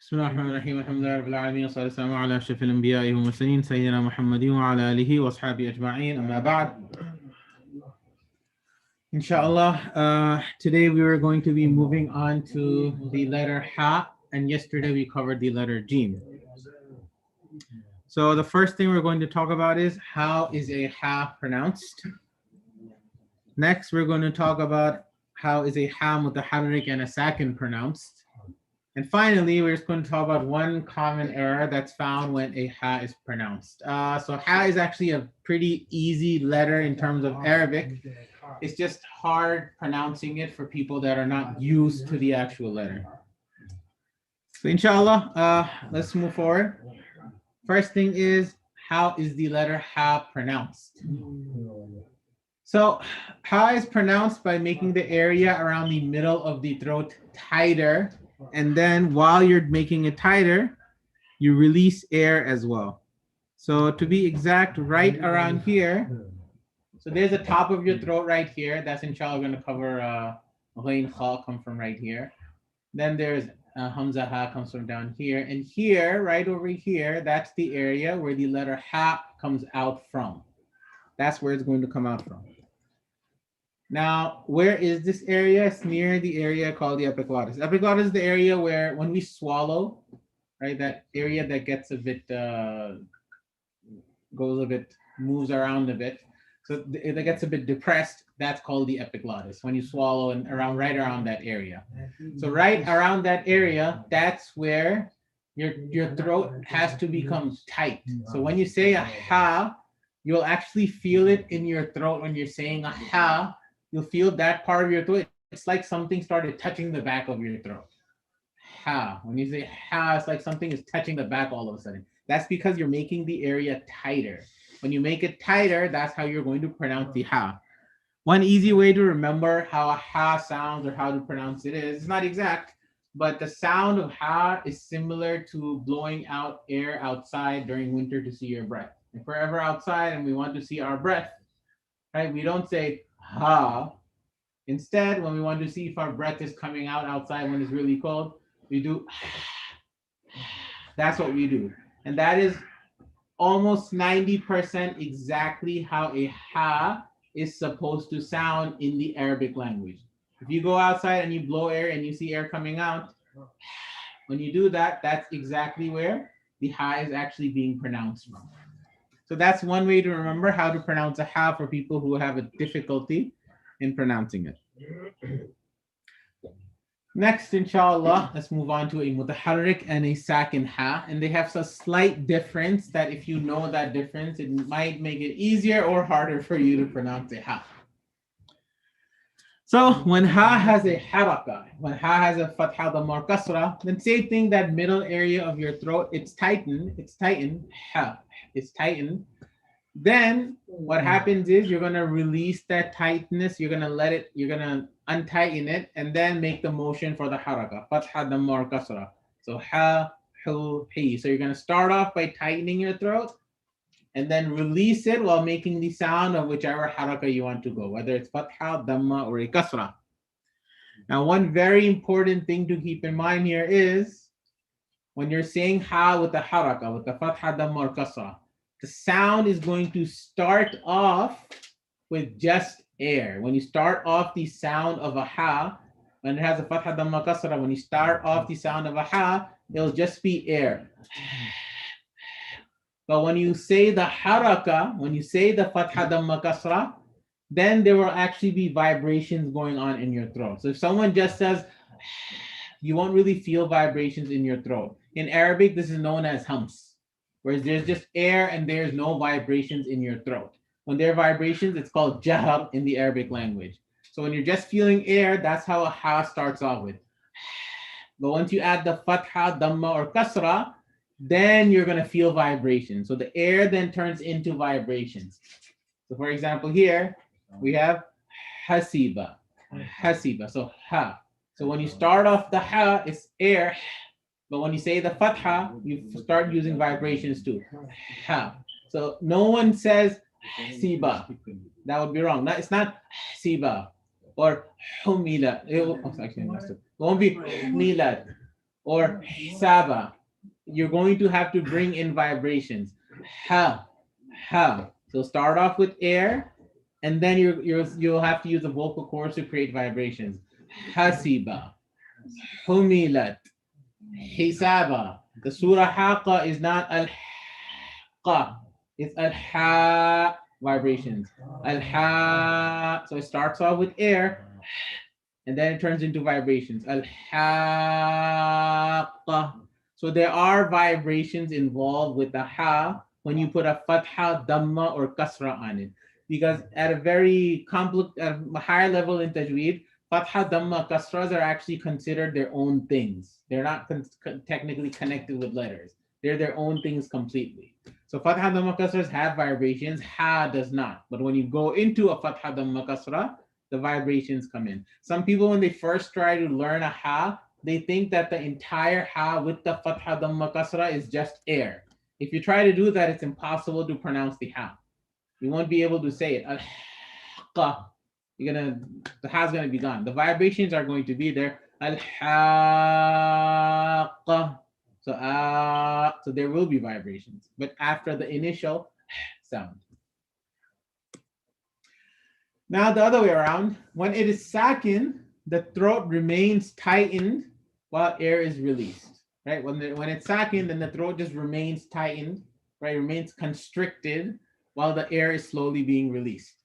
بسم الله الرحمن الرحيم الحمد لله رب العالمين والصلاة والسلام على أشرف الأنبياء والمرسلين سيدنا محمد وعلى آله وأصحابه أجمعين أما بعد. Inshallah, today we are going to be moving on to the letter Ha, and yesterday we covered the letter Jim. So the first thing we're going to talk about is how is a Ha pronounced. Next, we're going to talk about how is a Ha Mutaharrik and a Sakin pronounced. And finally, we're just going to talk about one common error that's found when a Ha is pronounced. So Ha is actually a pretty easy letter in terms of Arabic. It's just hard pronouncing it for people that are not used to the actual letter. So inshallah, let's move forward. First thing is, how is the letter Ha pronounced? So Ha is pronounced by making the area around the middle of the throat tighter. And then while you're making it tighter, you release air as well. So to be exact, right around here, so there's the top of your throat right here. That's inshallah going to cover Ghain Kha come from right here. Then there's Hamza Ha comes from down here. And here, right over here, that's the area where the letter Ha comes out from. That's where it's going to come out from. Now, where is this area? It's near the area called the epiglottis. Epiglottis is the area where when we swallow, right, that area that gets a bit, moves around a bit. So it gets a bit depressed, that's called the epiglottis, when you swallow and right around that area. So right around that area, that's where your throat has to become tight. So when you say a Ha, you'll actually feel it in your throat when you're saying a Ha. You'll feel that part of your throat. It's like something started touching the back of your throat. Ha. When you say Ha, it's like something is touching the back all of a sudden. That's because you're making the area tighter. When you make it tighter, that's how you're going to pronounce the Ha. One easy way to remember how a Ha sounds or how to pronounce it is, it's not exact, but the sound of Ha is similar to blowing out air outside during winter to see your breath. If we're ever outside and we want to see our breath, right, we don't say Ha. Instead, when we want to see if our breath is coming out outside when it's really cold, we do. That's what we do. And that is almost 90% exactly how a Ha is supposed to sound in the Arabic language. If you go outside and you blow air and you see air coming out, when you do that, that's exactly where the Ha is actually being pronounced from. So that's one way to remember how to pronounce a Ha for people who have a difficulty in pronouncing it. Next, inshallah, let's move on to a Mutaharrik and a Sakin Ha. And they have a slight difference that if you know that difference, it might make it easier or harder for you to pronounce a Ha. So when Ha has a haraka, when Ha has a fatha damma or kasra, then same thing, that middle area of your throat, it's tightened, Ha, it's tightened. Then what happens is you're going to release that tightness, you're going to untighten it, and then make the motion for the haraka, fatha damma or kasra. So Ha, Hu, Hi. So you're going to start off by tightening your throat, and then release it while making the sound of whichever haraka you want to go, whether it's fatha, damma, or a kasra. Now, one very important thing to keep in mind here is when you're saying Ha with the haraka, with the fatha, damma, or kasra, the sound is going to start off with just air. When you start off the sound of a Ha, when it has a fatha, damma, kasra, when you start off the sound of a Ha, it'll just be air. But when you say the haraka, when you say the fatha damma kasra, then there will actually be vibrations going on in your throat. So if someone just says, you won't really feel vibrations in your throat. In Arabic, this is known as hums, whereas there's just air and there's no vibrations in your throat. When there are vibrations, it's called jahar in the Arabic language. So when you're just feeling air, that's how a Ha starts off with. But once you add the fatha, damma, or kasra, then you're going to feel vibration. So the air then turns into vibrations. So for example, here we have hasiba, hasiba, so Ha. So when you start off the Ha, it's air. But when you say the fatha, you start using vibrations too. Ha. So no one says siba. That would be wrong. It's not siba or humila. It won't be humilad. Or hisaba. You're going to have to bring in vibrations. Ha, ha. So start off with air, and then you'll have to use the vocal cords to create vibrations. Hasiba, humilat, hisaba. The surah haqa is not al-qa, it's al-ha vibrations. Al-ha. So it starts off with air, and then it turns into vibrations. Al-haqqa. So there are vibrations involved with the ha when you put a fatha, dhamma, or kasra on it. Because at a very complex, at a higher level in Tajweed, fatha, dhamma, kasras are actually considered their own things. They're not technically connected with letters. They're their own things completely. So fatha, dhamma, kasras have vibrations. Ha does not. But when you go into a fatha, dhamma, kasra, the vibrations come in. Some people, when they first try to learn a ha, they think that the entire ha with the fatha, dhamma, kasra is just air. If you try to do that, it's impossible to pronounce the ha. You won't be able to say it. Al-haqqa. The ha's gonna be gone. The vibrations are going to be there. Al-haqqa. So there will be vibrations, but after the initial sound. Now the other way around, when it is sakin, the throat remains tightened while air is released. Right? When it's sakin, then the throat just remains tightened, right? Remains constricted while the air is slowly being released.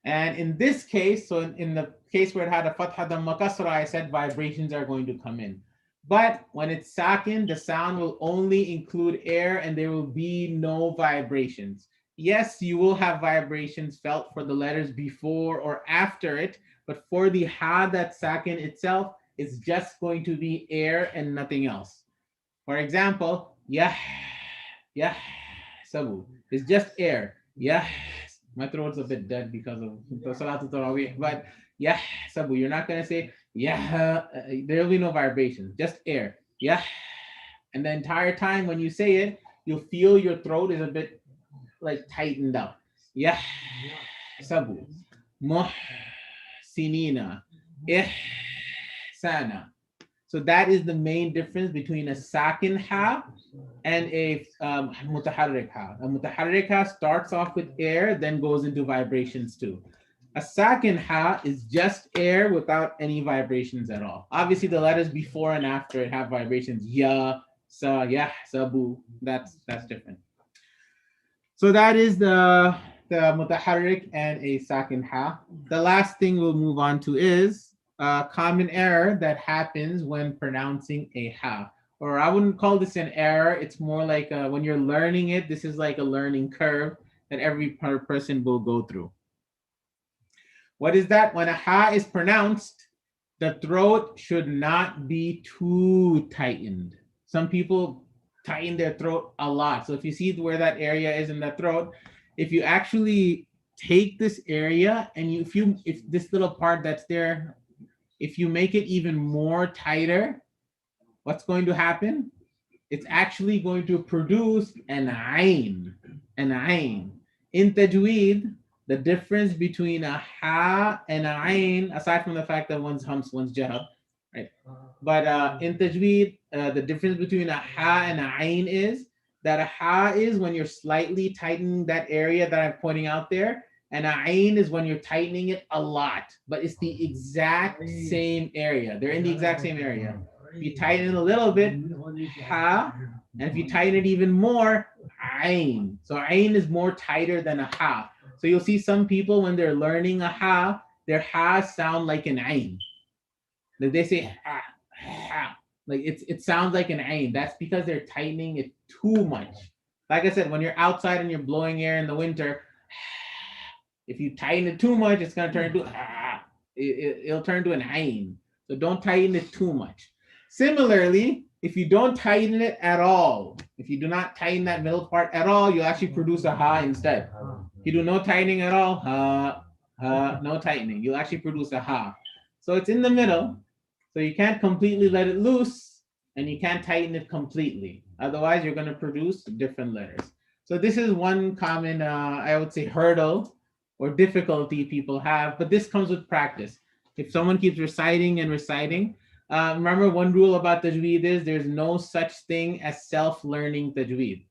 And in this case, so in the case where it had a fatha dhamma kasra, I said vibrations are going to come in. But when it's sakin, the sound will only include air and there will be no vibrations. Yes, you will have vibrations felt for the letters before or after it, but for the ha that's sakin itself, it's just going to be air and nothing else. For example, yah, sabu. It's just air. Yah. My throat's a bit dead because of the Salatul Tarawih, but yah, sabu. You're not going to say yah. There'll be no vibration, just air. Yah. And the entire time when you say it, you'll feel your throat is a bit like tightened up. Yah, sabu. Muhsinina. Ihsana. So that is the main difference between a sakin ha and a mutaharrik ha. A mutaharrik ha starts off with air, then goes into vibrations too. A sakin ha is just air without any vibrations at all. Obviously, the letters before and after it have vibrations. Ya, sa, yah, sabu. That's different. So that is the mutaharrik and a sakin ha. The last thing we'll move on to is a common error that happens when pronouncing a ha. Or I wouldn't call this an error. It's more like when you're learning it, this is like a learning curve that every person will go through. What is that? When a ha is pronounced, the throat should not be too tightened. Some people tighten their throat a lot. So if you see where that area is in the throat, if you actually take this area and if this little part that's there, if you make it even more tighter, what's going to happen? It's actually going to produce an ayn. An ayn. In Tajweed, the difference between a ha and a ayn, aside from the fact that one's humps, one's jahab, right? But in Tajweed, the difference between a ha and a ayn is that a ha is when you're slightly tightening that area that I'm pointing out there, and a ayn is when you're tightening it a lot, but it's the exact same area. They're in the exact same area. If you tighten it a little bit, ha, and if you tighten it even more, ayn. So ayn is more tighter than a ha. So you'll see some people when they're learning a ha, their ha sound like an ayn. Like they say ha, ha. Like it sounds like an ayn. That's because they're tightening it too much. Like I said, when you're outside and you're blowing air in the winter, if you tighten it too much, it's gonna turn into it'll turn into an ayn. So don't tighten it too much. Similarly, if you don't tighten it at all, if you do not tighten that middle part at all, you'll actually produce a ha instead. If you do no tightening at all, ha, no tightening, you'll actually produce a ha. So it's in the middle. So you can't completely let it loose and you can't tighten it completely. Otherwise, you're going to produce different letters. So this is one common, I would say, hurdle or difficulty people have, but this comes with practice. If someone keeps reciting and reciting, Remember, one rule about Tajweed is there's no such thing as self-learning Tajweed.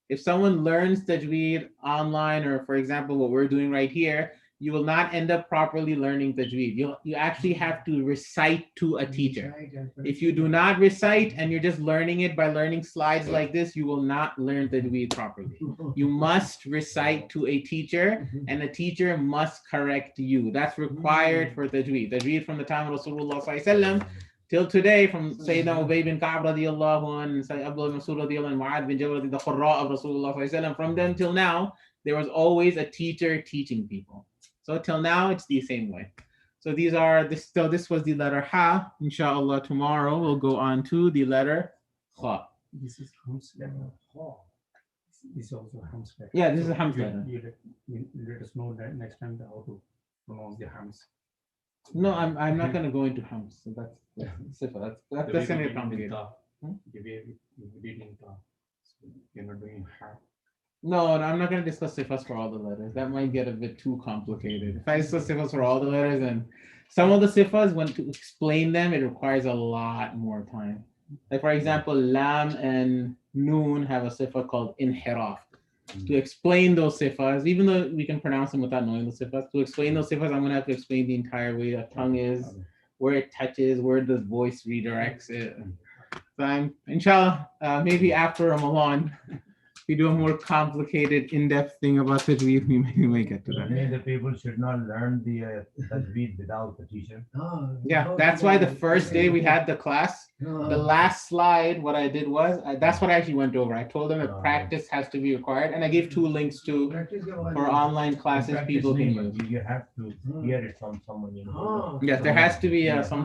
If someone learns Tajweed online, or for example, what we're doing right here, you will not end up properly learning Tajweed. You actually have to recite to a teacher. If you do not recite and you're just learning it by learning slides like this, you will not learn Tajweed properly. You must recite to a teacher, and the teacher must correct you. That's required for Tajweed. Tajweed from the time of Rasulullah Sallallahu Alaihi Wasallam till today, from Sayyidina Ubay bin Ka'b radiallahu anh, Sayyid Abdullah bin Mas'ud radiallahu anh, Mu'adh bin Jabal, the Qurra of Rasulullah Sallallahu Alaihi Wasallam, from then till now, there was always a teacher teaching people. So till now, it's the same way. So these are this. So this was the letter Ha. Inshallah, tomorrow we'll go on to the letter Kha. This is Ham's letter. This is also Ham's letter. Yeah, this is a Ham's letter. You let us know that next time how to pronounce the Hams. No, I'm not going to go into Hams. So that's sifa. That's going to get complicated. The way we did in Ta. You're not doing Ha. No, I'm not going to discuss sifas for all the letters. That might get a bit too complicated. If I discuss sifas for all the letters, and some of the sifas, when to explain them, it requires a lot more time. Like for example, lam and noon have a sifa called inhiraf. To explain those sifas, even though we can pronounce them without knowing the sifas, to explain those sifas, I'm going to have to explain the entire way a tongue is, where it touches, where the voice redirects it. So I'm, inshallah, maybe after Ramadan, we do a more complicated, in-depth thing about Tajweed, we may get to that. The people should not learn the Tajweed without the teacher. Yeah, that's why the first day we had the class, the last slide, what I did was, that's what I actually went over. I told them that practice has to be required, and I gave 2 links to for online classes people can use. You have to hear it from someone, you know. Yes, there has to be some